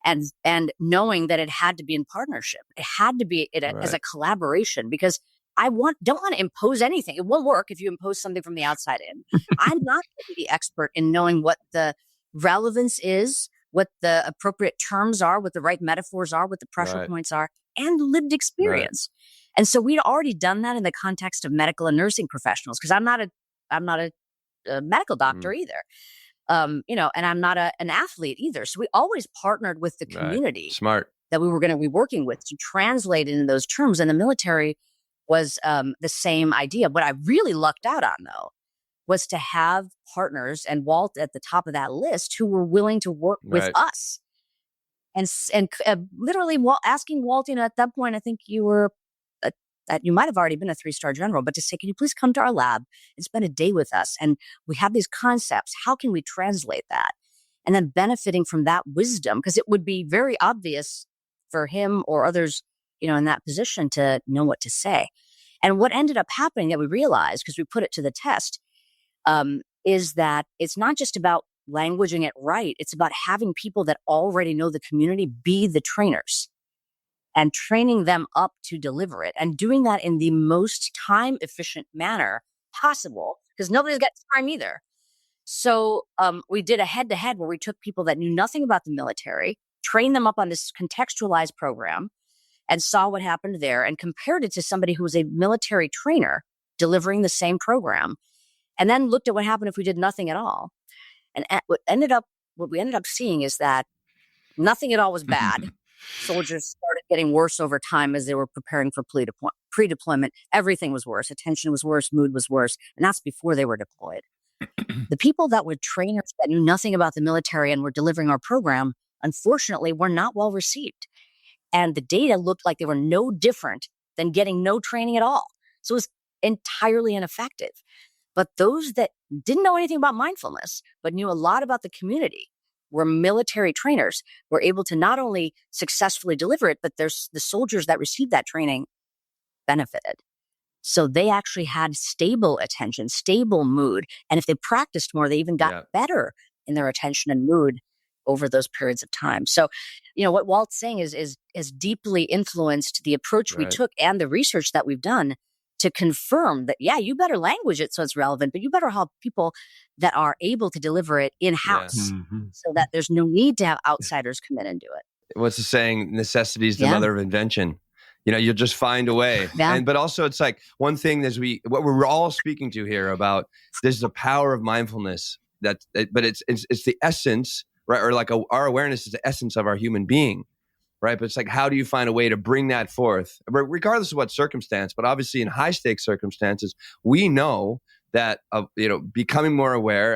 And knowing that it had to be in partnership. It had to be as a collaboration, because I don't want to impose anything. It won't work if you impose something from the outside in. I'm not the expert in knowing what the relevance is, what the appropriate terms are, what the right metaphors are, what the pressure points are, and lived experience. And so we'd already done that in the context of medical and nursing professionals, because I'm not a medical doctor either. And I'm not an athlete either. So we always partnered with the community that we were going to be working with to translate it into those terms. And the military was the same idea. What I really lucked out on, though, was to have partners, and Walt at the top of that list, who were willing to work with us. And literally asking Walt, at that point, I think you were, that you might have already been a 3-star general, but to say, can you please come to our lab and spend a day with us? And we have these concepts. How can we translate that? And then benefiting from that wisdom, because it would be very obvious for him or others, in that position to know what to say. And what ended up happening that we realized, because we put it to the test, is that it's not just about languaging it right. It's about having people that already know the community be the trainers and training them up to deliver it, and doing that in the most time efficient manner possible, because nobody's got time either. So we did a head-to-head where we took people that knew nothing about the military, trained them up on this contextualized program, and saw what happened there, and compared it to somebody who was a military trainer delivering the same program, and then looked at what happened if we did nothing at all. And what we ended up seeing is that nothing at all was bad. Soldiers started getting worse over time as they were preparing for pre-deployment. Everything was worse. Attention was worse. Mood was worse. And that's before they were deployed. The people that were trainers that knew nothing about the military and were delivering our program, unfortunately, were not well received. And the data looked like they were no different than getting no training at all. So it was entirely ineffective. But those that didn't know anything about mindfulness, but knew a lot about the community, were military trainers, were able to not only successfully deliver it, but the soldiers that received that training benefited. So they actually had stable attention, stable mood. And if they practiced more, they even got better in their attention and mood over those periods of time. So, what Walt's saying is deeply influenced the approach we took and the research that we've done to confirm that, you better language it so it's relevant, but you better have people that are able to deliver it in-house so that there's no need to have outsiders come in and do it. What's the saying? Necessity is the mother of invention. You'll just find a way. Yeah. But also it's like one thing what we're all speaking to here about, this is the power of mindfulness, but it's the essence, right? Or like our awareness is the essence of our human being, right? But it's like, how do you find a way to bring that forth, regardless of what circumstance? But obviously in high stakes circumstances, we know that becoming more aware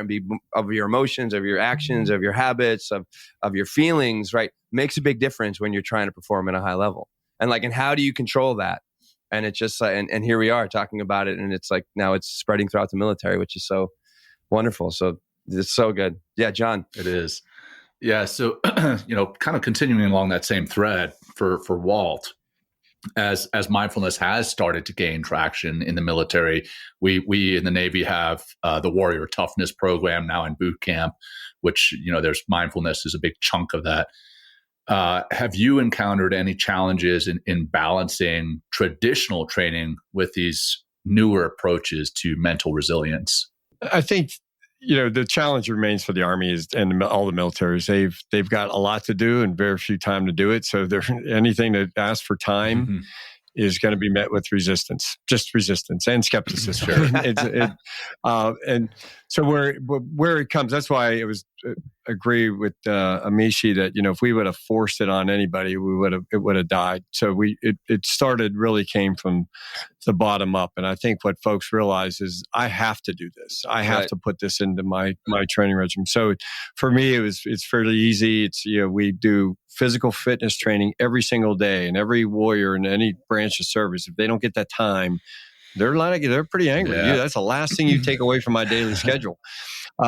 of your emotions, of your actions, of your habits, of your feelings, right, makes a big difference when you're trying to perform at a high level. And how do you control that? And it's just and here we are talking about it, and it's like now it's spreading throughout the military, which is so wonderful. So it's so good. Yeah, John. It is. Yeah. So, kind of continuing along that same thread for Walt, as mindfulness has started to gain traction in the military, we in the Navy have the Warrior Toughness program now in boot camp, which, there's mindfulness is a big chunk of that. Have you encountered any challenges in balancing traditional training with these newer approaches to mental resilience? I think, the challenge remains for the Army and all the militaries. They've got a lot to do and very few time to do it. So anything that asks for time is going to be met with resistance and skepticism. Sure. And so where it comes, that's why it was agree with Amishi that if we would have forced it on anybody, it would have died. So it really came from the bottom up, and I think what folks realize is I have to do this. I have to put this into my training regimen. So for me, it's fairly easy. It's we do physical fitness training every single day, and every warrior in any branch of service, if they don't get that time, they're pretty angry. Yeah. That's the last thing you take away from my daily schedule.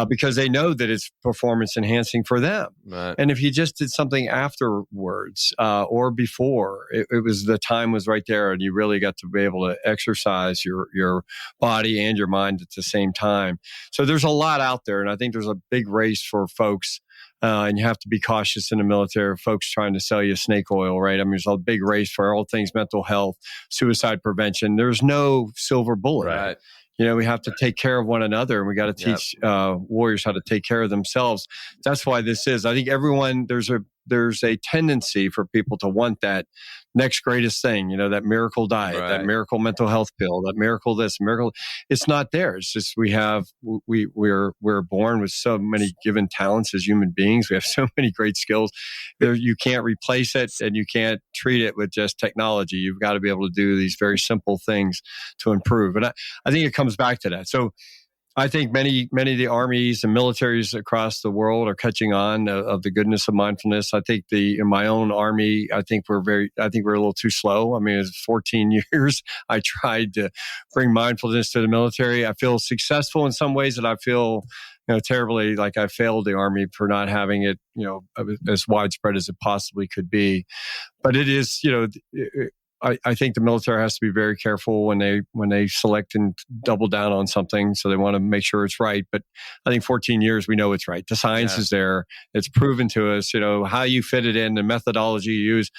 Because they know that it's performance enhancing for them. Right. And if you just did something afterwards or before, it was the time was right there, and you really got to be able to exercise your body and your mind at the same time. So there's a lot out there, and I think there's a big race for folks. And you have to be cautious in the military, folks trying to sell you snake oil, right? I mean, there's a big race for all things mental health, suicide prevention. There's no silver bullet. Right. We have to take care of one another, and we got to teach warriors how to take care of themselves. That's why this is. I think there's a tendency for people to want that next greatest thing, that miracle diet, that miracle mental health pill, that miracle this, miracle. It's not there. It's just we're born with so many given talents as human beings. We have so many great skills. You can't replace it, and you can't treat it with just technology. You've got to be able to do these very simple things to improve. And I think it comes back to that. So I think many of the armies and militaries across the world are catching on of the goodness of mindfulness. I think in my own army, I think we're a little too slow. I mean, it's 14 years I tried to bring mindfulness to the military. I feel successful in some ways, and I feel terribly like I failed the Army for not having it as widespread as it possibly could be. But it is I think the military has to be very careful when they select and double down on something. So they want to make sure it's right. But I think 14 years, we know it's right. The science is there. It's proven to us, how you fit it in, the methodology you use,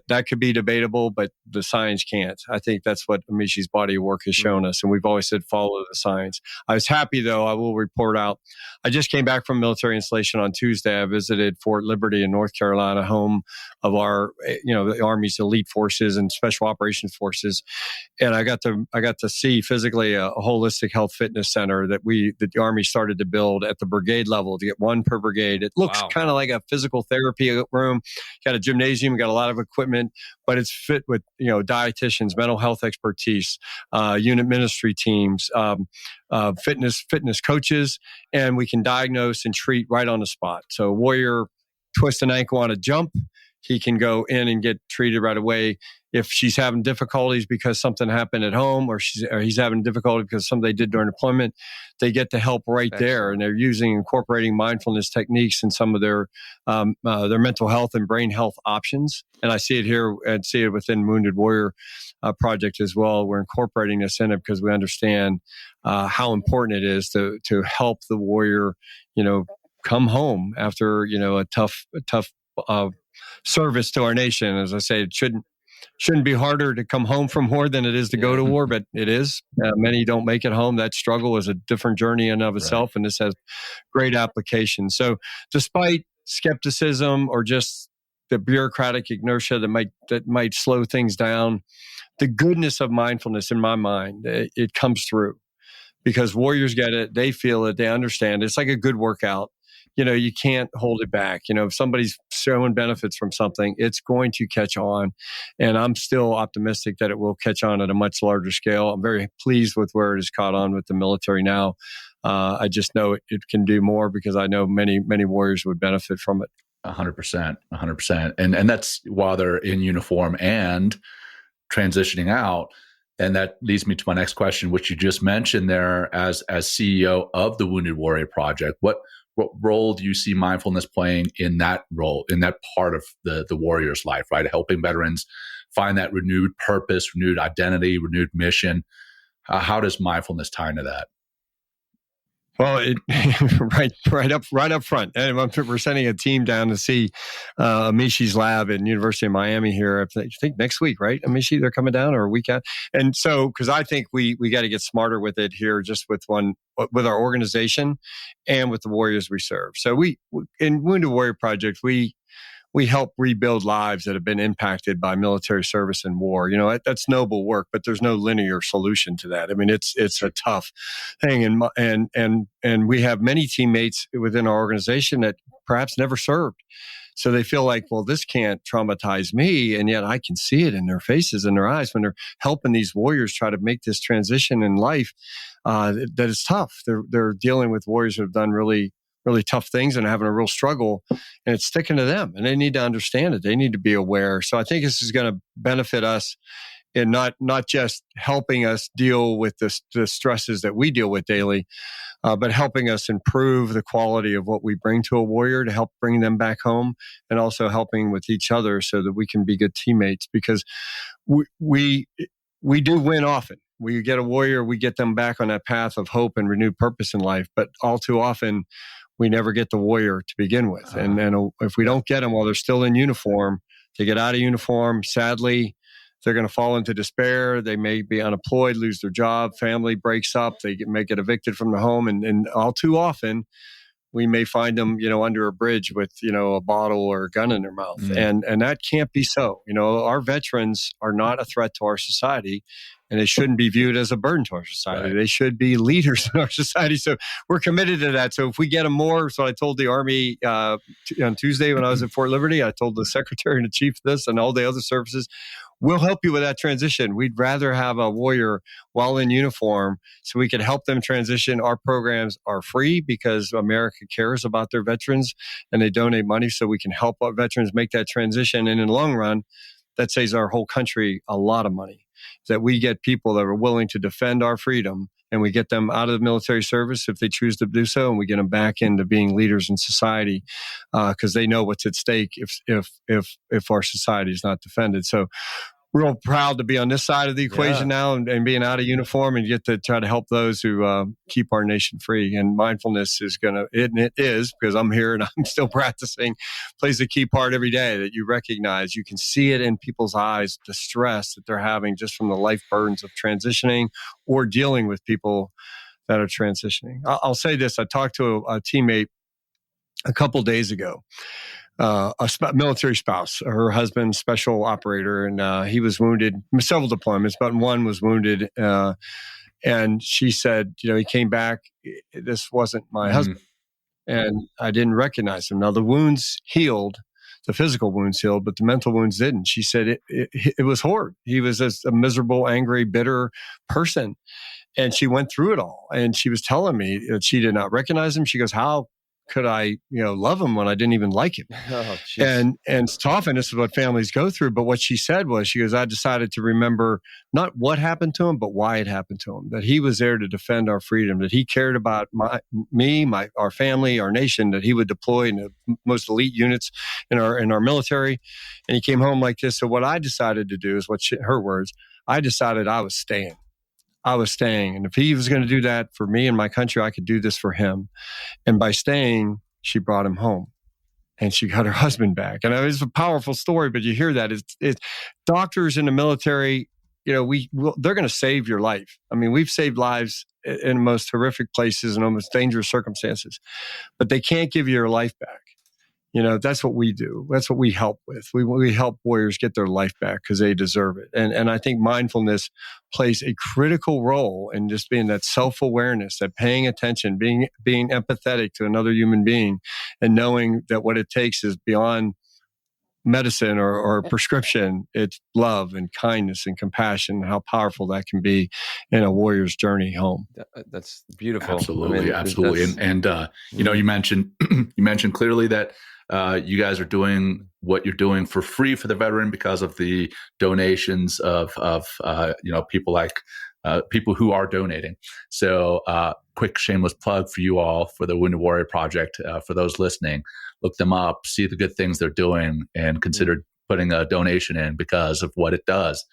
that could be debatable, but the science can't. I think that's what Amishi's body of work has shown us. And we've always said, follow the science. I was happy, though. I will report out. I just came back from military installation on Tuesday. I visited Fort Liberty in North Carolina, home of our, the Army's elite forces and special operations forces. And I got to see physically a holistic health fitness center that the Army started to build at the brigade level to get one per brigade. It looks kind of like a physical therapy room. Got a gymnasium, got a lot of equipment, but it's fit with, dietitians, mental health expertise, unit ministry teams, fitness coaches, and we can diagnose and treat right on the spot. So a warrior twists an ankle on a jump, he can go in and get treated right away. If she's having difficulties because something happened at home, or he's having difficulty because something they did during deployment, they get the help right there. And they're incorporating mindfulness techniques in some of their mental health and brain health options. And I see it here and see it within Wounded Warrior Project as well. We're incorporating this in it because we understand how important it is to help the warrior, come home after a tough service to our nation. As I say, it shouldn't be harder to come home from war than it is to go to war, but it is. Many don't make it home. That struggle is a different journey in and of itself, and this has great application. So despite skepticism or just the bureaucratic inertia that might slow things down. The goodness of mindfulness, in my mind, it comes through because warriors get it, they feel it, they understand. It's like a good workout. You can't hold it back. If somebody's showing benefits from something, it's going to catch on. And I'm still optimistic that it will catch on at a much larger scale. I'm very pleased with where it has caught on with the military now. I just know it can do more because I know many, many warriors would benefit from it. 100%, 100%. And that's while they're in uniform and transitioning out. And that leads me to my next question, which you just mentioned there as CEO of the Wounded Warrior Project. What role do you see mindfulness playing in that role, in that part of the warrior's life, right? Helping veterans find that renewed purpose, renewed identity, renewed mission. How does mindfulness tie into that? Well, right up front. And we're sending a team down to see Amishi's lab at University of Miami here. I think next week, right? Amishi, they're coming down, or a week out. And so, because I think we got to get smarter with it here, just with our organization and with the warriors we serve. So we in Wounded Warrior Project, we help rebuild lives that have been impacted by military service and war. That's noble work, but there's no linear solution to that. I mean, it's a tough thing. And we have many teammates within our organization that perhaps never served. So they feel like, well, this can't traumatize me. And yet I can see it in their faces and their eyes when they're helping these warriors try to make this transition in life, that it's tough. They're dealing with warriors who have done really, really tough things and having a real struggle, and it's sticking to them, and they need to understand it. They need to be aware. So I think this is going to benefit us in not just helping us deal with the stresses that we deal with daily, but helping us improve the quality of what we bring to a warrior to help bring them back home, and also helping with each other so that we can be good teammates, because we do win often. We get a warrior, we get them back on that path of hope and renewed purpose in life, but all too often we never get the warrior to begin with. And if we don't get them while they're still in uniform, they get out of uniform, sadly, they're going to fall into despair. They may be unemployed, lose their job, family breaks up, they may get evicted from their home. And all too often, we may find them, under a bridge with, a bottle or a gun in their mouth. And that can't be so. Our veterans are not a threat to our society, and they shouldn't be viewed as a burden to our society. Right. They should be leaders in our society. So we're committed to that. So if we get them more, so I told the Army on Tuesday when I was at Fort Liberty, I told the Secretary and the Chief this and all the other services, we'll help you with that transition. We'd rather have a warrior while in uniform so we can help them transition. Our programs are free because America cares about their veterans, and they donate money so we can help our veterans make that transition. And in the long run, that saves our whole country a lot of money. That we get people that are willing to defend our freedom, and we get them out of the military service if they choose to do so, and we get them back into being leaders in society because they know what's at stake if our society is not defended. So real proud to be on this side of the equation now and being out of uniform and get to try to help those who keep our nation free. And mindfulness is it is, because I'm here and I'm still practicing, plays a key part every day that you recognize. You can see it in people's eyes, the stress that they're having just from the life burdens of transitioning or dealing with people that are transitioning. I'll say this. I talked to a teammate a couple days ago. A military spouse, her husband, special operator, and he was wounded, several deployments, but one was wounded. And she said, he came back, this wasn't my husband. And I didn't recognize him. Now the wounds healed, the physical wounds healed, but the mental wounds didn't. She said it was horrid. He was a miserable, angry, bitter person. And she went through it all. And she was telling me that she did not recognize him. She goes, how could I, love him when I didn't even like him? Oh, and it's often this is what families go through. But what she said was, she goes, I decided to remember not what happened to him, but why it happened to him. That he was there to defend our freedom. That he cared about our family, our nation. That he would deploy in the most elite units in our military, and he came home like this. So what I decided to do is her words. I decided I was staying. And if he was going to do that for me and my country, I could do this for him. And by staying, she brought him home and she got her husband back. And it's a powerful story, but you hear that. It's doctors in the military, they're going to save your life. I mean, we've saved lives in the most horrific places and almost dangerous circumstances, but they can't give you your life back. That's what we do. That's what we help with. We help warriors get their life back because they deserve it. And I think mindfulness plays a critical role in just being that self-awareness, that paying attention, being empathetic to another human being, and knowing that what it takes is beyond medicine or prescription. It's love and kindness and compassion, how powerful that can be in a warrior's journey home. That's beautiful. Absolutely. Absolutely. And you mentioned clearly that you guys are doing what you're doing for free for the veteran because of the donations of people like people who are donating. So quick shameless plug for you all for the Wounded Warrior Project. For those listening, look them up, see the good things they're doing, and consider putting a donation in because of what it does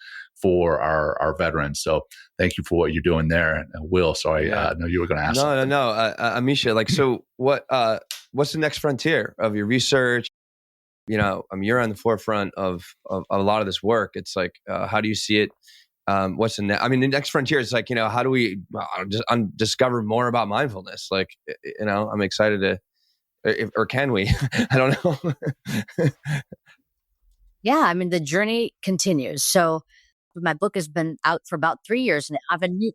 for our veterans. So thank you for what you're doing there. And Will, sorry, I know you were going to ask something. No. Amisha, so what's the next frontier of your research? You're on the forefront of a lot of this work. It's like, how do you see it? What's the next? The next frontier is like, how do we just discover more about mindfulness? Like, I'm excited to, or can we? I don't know. Yeah, the journey continues. So my book has been out for about 3 years, and I have a new,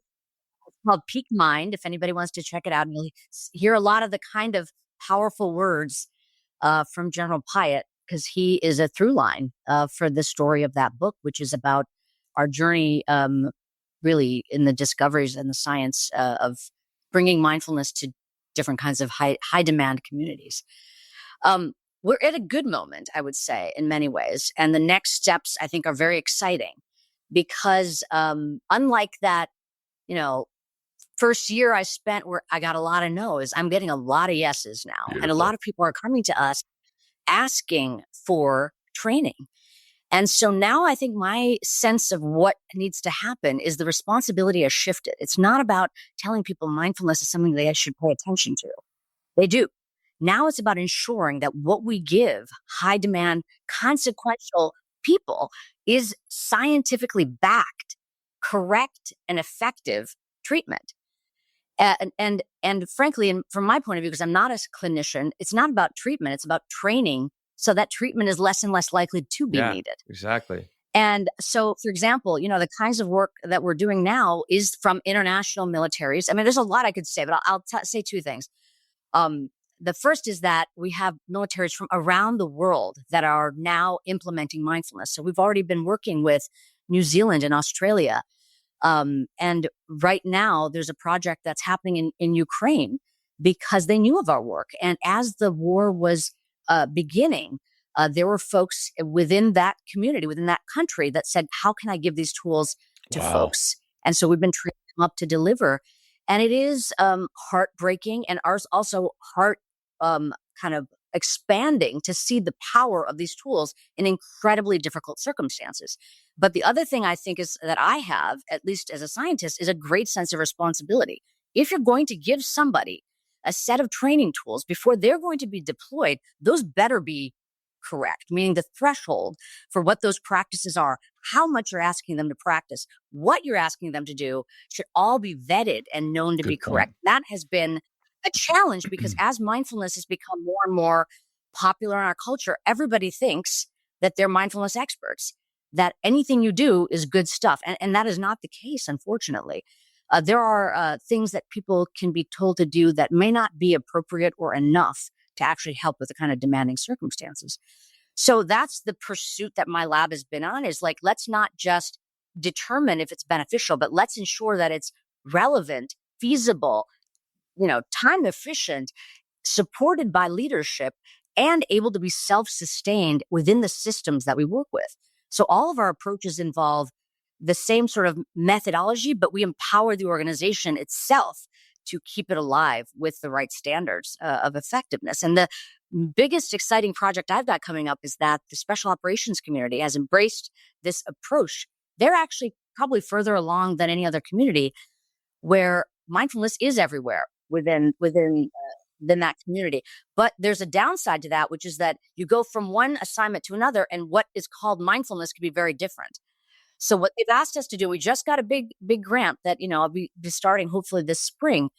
it's called Peak Mind. If anybody wants to check it out, and you'll hear a lot of the kind of powerful words from General Pyat, because he is a through line for the story of that book, which is about our journey really in the discoveries and the science of bringing mindfulness to different kinds of high demand communities. We're at a good moment, I would say, in many ways. And the next steps, I think, are very exciting because unlike that, first year I spent where I got a lot of no's, I'm getting a lot of yeses now. Beautiful. And a lot of people are coming to us asking for training. And so now I think my sense of what needs to happen is the responsibility has shifted. It's not about telling people mindfulness is something they should pay attention to. They do. Now it's about ensuring that what we give high demand, consequential people is scientifically backed, correct, and effective treatment. And frankly, and from my point of view, because I'm not a clinician, it's not about treatment, it's about training so that treatment is less and less likely to be needed. Exactly. And so, for example, the kinds of work that we're doing now is from international militaries. There's a lot I could say, but I'll say two things. The first is that we have militaries from around the world that are now implementing mindfulness. So we've already been working with New Zealand and Australia. And right now there's a project that's happening in Ukraine because they knew of our work. And as the war was beginning, there were folks within that community, within that country that said, how can I give these tools to folks? And so we've been training them up to deliver. And it is heartbreaking and also heart kind of expanding to see the power of these tools in incredibly difficult circumstances. But the other thing I think is that I have, at least as a scientist, is a great sense of responsibility. If you're going to give somebody a set of training tools before they're going to be deployed, those better be correct, meaning the threshold for what those practices are, how much you're asking them to practice, what you're asking them to do should all be vetted and known to be correct. That has been a challenge because as mindfulness has become more and more popular in our culture, everybody thinks that they're mindfulness experts, that anything you do is good stuff. And that is not the case, unfortunately. There are things that people can be told to do that may not be appropriate or enough to actually help with the kind of demanding circumstances. So that's the pursuit that my lab has been on, is like, let's not just determine if it's beneficial, but let's ensure that it's relevant, feasible, time efficient, supported by leadership, and able to be self-sustained within the systems that we work with. So all of our approaches involve the same sort of methodology, but we empower the organization itself to keep it alive with the right standards of effectiveness. And the biggest exciting project I've got coming up is that the special operations community has embraced this approach. They're actually probably further along than any other community, where mindfulness is everywhere within that community. But there's a downside to that, which is that you go from one assignment to another, and what is called mindfulness can be very different. So what they've asked us to do, we just got a big grant that, I'll be starting hopefully this spring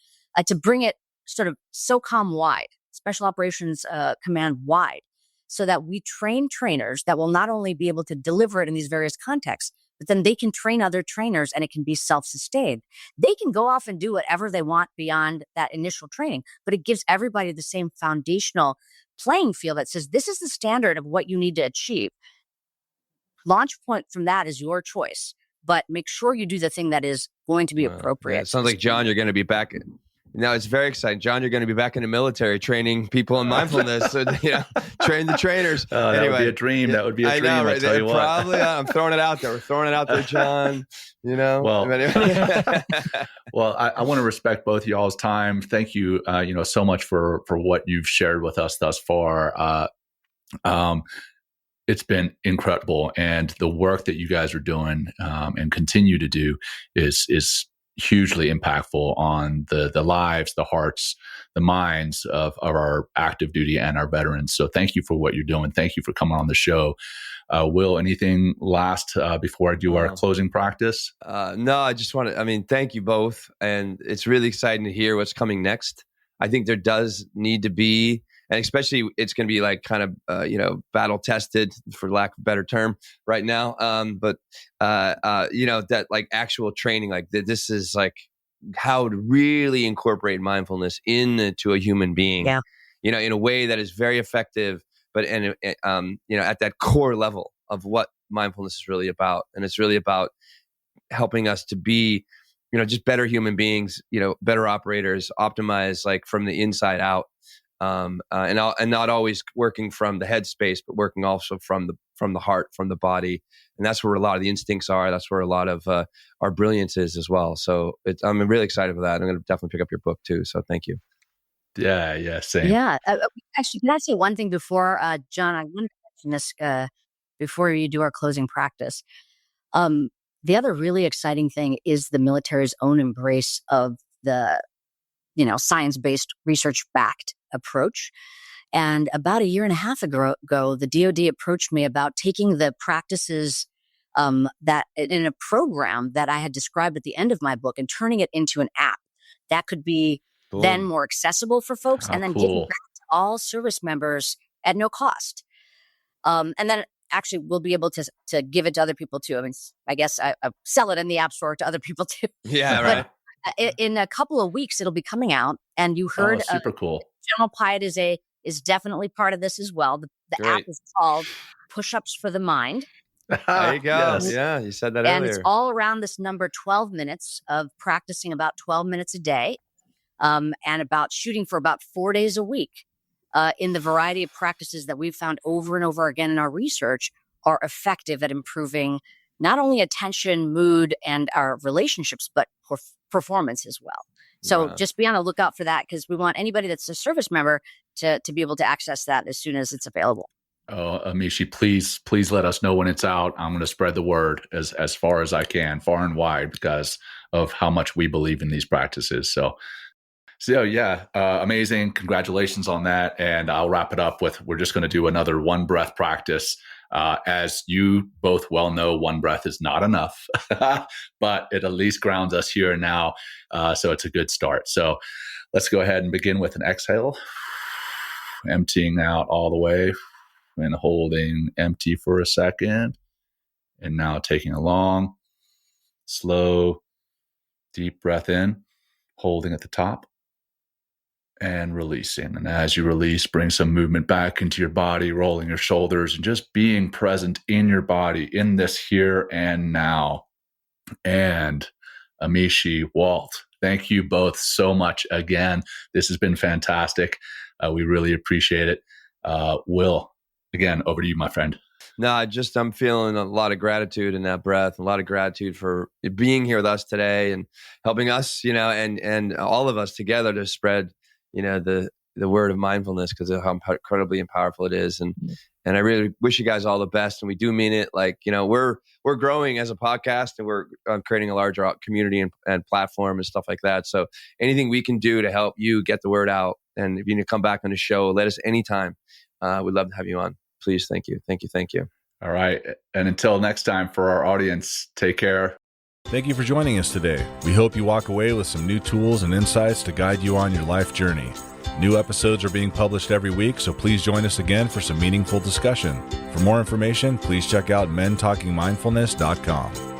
to bring it sort of SOCOM wide, Special Operations Command wide, so that we train trainers that will not only be able to deliver it in these various contexts, but then they can train other trainers and it can be self-sustained. They can go off and do whatever they want beyond that initial training, but it gives everybody the same foundational playing field that says, this is the standard of what you need to achieve. Launch point from that is your choice, but make sure you do the thing that is going to be appropriate. It sounds like, John, you're going to be back. Now it's very exciting. John, you're going to be back in the military training people in mindfulness. So, train the trainers. That anyway, would be a dream. That would be a dream. I know, right? I tell you what. Probably. I'm throwing it out there. We're throwing it out there, John. Well, Anyway. well, I want to respect both of y'all's time. Thank you, so much for what you've shared with us thus far. It's been incredible, and the work that you guys are doing and continue to do is hugely impactful on the lives, the hearts, the minds of our active duty and our veterans. So thank you for what you're doing. Thank you for coming on the show. Will, anything last before I do our closing practice? No, I just want to, thank you both. And it's really exciting to hear what's coming next. I think there does need to be, and especially it's going to be like kind of, battle tested, for lack of a better term right now. But that like actual training, like this is like how to really incorporate mindfulness into a human being, in a way that is very effective, but, at that core level of what mindfulness is really about. And it's really about helping us to be, just better human beings, better operators, optimize like from the inside out. And not always working from the headspace, but working also from the heart, from the body, and that's where a lot of the instincts are. That's where a lot of our brilliance is as well. So I'm really excited for that. I'm going to definitely pick up your book too. So thank you. Yeah, same. Yeah, actually, can I say one thing before, John? I wanted to mention this before you do our closing practice. The other really exciting thing is the military's own embrace of the science-based, research-backed approach. And about a year and a half ago, the DoD approached me about taking the practices that in a program that I had described at the end of my book and turning it into an app that could be then more accessible for folks, and then giving back to all service members at no cost. And then actually we'll be able to give it to other people too. I guess I sell it in the App Store to other people too. Yeah, right. In a couple of weeks, it'll be coming out, and you heard super cool. General Pyat is definitely part of this as well. The app is called Push-Ups for the Mind. There you go. Yes. Yeah, you said that earlier. And it's all around this number 12 minutes of practicing about 12 minutes a day, and about shooting for about 4 days a week in the variety of practices that we've found over and over again in our research are effective at improving not only attention, mood, and our relationships, but performance as well. So just be on the lookout for that, because we want anybody that's a service member to be able to access that as soon as it's available. Oh, Amishi, please let us know when it's out. I'm going to spread the word as far as I can, far and wide, because of how much we believe in these practices. So yeah, amazing. Congratulations on that. And I'll wrap it up with, we're just going to do another one breath practice. As you both well know, one breath is not enough, but it at least grounds us here and now. So it's a good start. So let's go ahead and begin with an exhale, emptying out all the way and holding empty for a second. And now taking a long, slow, deep breath in, holding at the top, and releasing. And as you release, bring some movement back into your body, rolling your shoulders and just being present in your body in this here and now. And Amishi, Walt, thank you both so much again. This has been fantastic. We really appreciate it. Will, again, over to you, my friend. No, I'm feeling a lot of gratitude in that breath, a lot of gratitude for being here with us today and helping us, and all of us together to spread, the word of mindfulness, because of how incredibly powerful it is. And I really wish you guys all the best. And we do mean it. Like, we're growing as a podcast, and we're creating a larger community and platform and stuff like that. So anything we can do to help you get the word out, and if you need to come back on the show, let us anytime. We'd love to have you on. Please. Thank you. Thank you. Thank you. All right. And until next time, for our audience, take care. Thank you for joining us today. We hope you walk away with some new tools and insights to guide you on your life journey. New episodes are being published every week, so please join us again for some meaningful discussion. For more information, please check out mentalkingmindfulness.com.